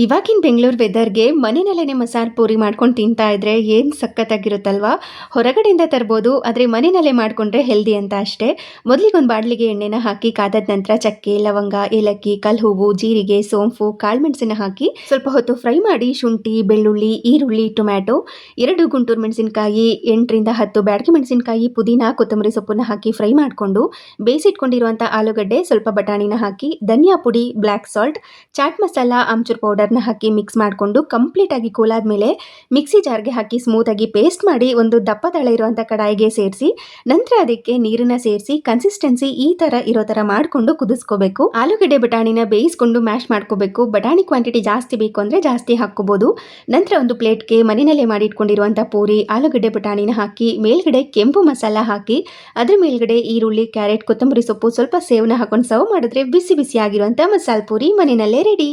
ಇವಾಗಿನ ಬೆಂಗಳೂರು ವೆದರ್‌ಗೆ ಮನೆಯಲ್ಲೇ ಮಸಾಲ ಪೂರಿ ಮಾಡ್ಕೊಂಡು ತಿಂತಾ ಇದ್ರೆ ಏನು ಸಖತ್ತಾಗಿರುತ್ತಲ್ವಾ? ಹೊರಗಡೆಯಿಂದ ತರ್ಬೋದು, ಆದರೆ ಮನೆಯಲ್ಲೇ ಮಾಡಿಕೊಂಡ್ರೆ ಹೆಲ್ದಿ ಅಂತ ಅಷ್ಟೇ. ಮೊದಲಿಗೆ ಒಂದು ಬಾಣಲಿಗೆ ಎಣ್ಣೆನ ಹಾಕಿ ಕಾದಾದ ನಂತರ ಚಕ್ಕೆ, ಲವಂಗ, ಏಲಕ್ಕಿ, ಕಲ್ಹೂವು, ಜೀರಿಗೆ, ಸೋಂಪು, ಕಾಳುಮೆಣಸನ್ನ ಹಾಕಿ ಸ್ವಲ್ಪ ಹೊತ್ತು ಫ್ರೈ ಮಾಡಿ ಶುಂಠಿ, ಬೆಳ್ಳುಳ್ಳಿ, ಈರುಳ್ಳಿ, ಟೊಮ್ಯಾಟೊ, 2 ಗುಂಟೂರು ಮೆಣಸಿನಕಾಯಿ, 8 ರಿಂದ 10 ಬ್ಯಾಡಗಿ ಮೆಣಸಿನಕಾಯಿ, ಪುದೀನ, ಕೊತ್ತಂಬರಿ ಸೊಪ್ಪನ್ನ ಹಾಕಿ ಫ್ರೈ ಮಾಡಿಕೊಂಡು ಬೇಯಿಸಿಟ್ಕೊಂಡಿರುವಂಥ ಆಲೂಗಡ್ಡೆ, ಸ್ವಲ್ಪ ಬಟಾಣಿನ ಹಾಕಿ ಧನಿಯಾ ಪುಡಿ, ಬ್ಲ್ಯಾಕ್ ಸಾಲ್ಟ್, ಚಾಟ್ ಮಸಾಲ, ಆಮ್ಚೂರ್ ಪೌಡರ್ನ ಹಾಕಿ ಮಿಕ್ಸ್ ಮಾಡಿಕೊಂಡು ಕಂಪ್ಲೀಟಾಗಿ ಕೂಲ್ ಆದಮೇಲೆ ಮಿಕ್ಸಿ ಜಾರ್ಗೆ ಹಾಕಿ ಸ್ಮೂತಾಗಿ ಪೇಸ್ಟ್ ಮಾಡಿ ಒಂದು ದಪ್ಪ ತಳ ಇರುವಂಥ ಕಡಾಯಿಗೆ ಸೇರಿಸಿ ನಂತರ ಅದಕ್ಕೆ ನೀರನ್ನ ಸೇರಿಸಿ ಕನ್ಸಿಸ್ಟೆನ್ಸಿ ಈ ಥರ ಇರೋ ಥರ ಮಾಡಿಕೊಂಡು ಕುದಿಸ್ಕೋಬೇಕು. ಆಲೂಗಡ್ಡೆ ಬಟಾಣಿನ ಬೇಯಿಸ್ಕೊಂಡು ಮ್ಯಾಶ್ ಮಾಡ್ಕೋಬೇಕು. ಬಟಾಣಿ ಕ್ವಾಂಟಿಟಿ ಜಾಸ್ತಿ ಬೇಕು ಅಂದರೆ ಜಾಸ್ತಿ ಹಾಕ್ಕೋಬೋದು. ನಂತರ ಒಂದು ಪ್ಲೇಟ್ಗೆ ಮನೆಯಲ್ಲೇ ಮಾಡಿಟ್ಕೊಂಡಿರುವಂಥ ಪೂರಿ, ಆಲೂಗಡ್ಡೆ ಬಟಾಣಿನ ಹಾಕಿ ಮೇಲ್ಗಡೆ ಕೆಂಪು ಮಸಾಲ ಹಾಕಿ ಅದ್ರ ಮೇಲ್ಗಡೆ ಈರುಳ್ಳಿ, ಕ್ಯಾರೆಟ್, ಕೊತ್ತಂಬರಿ ಸೊಪ್ಪು, ಸ್ವಲ್ಪ ಸೇವನ ಹಾಕೊಂಡು ಸರ್ವ್ ಮಾಡಿದ್ರೆ ಬಿಸಿ ಬಿಸಿಯಾಗಿರುವಂಥ ಮಸಾಲ ಪೂರಿ ಮನೆಯಲ್ಲೇ ರೆಡಿ.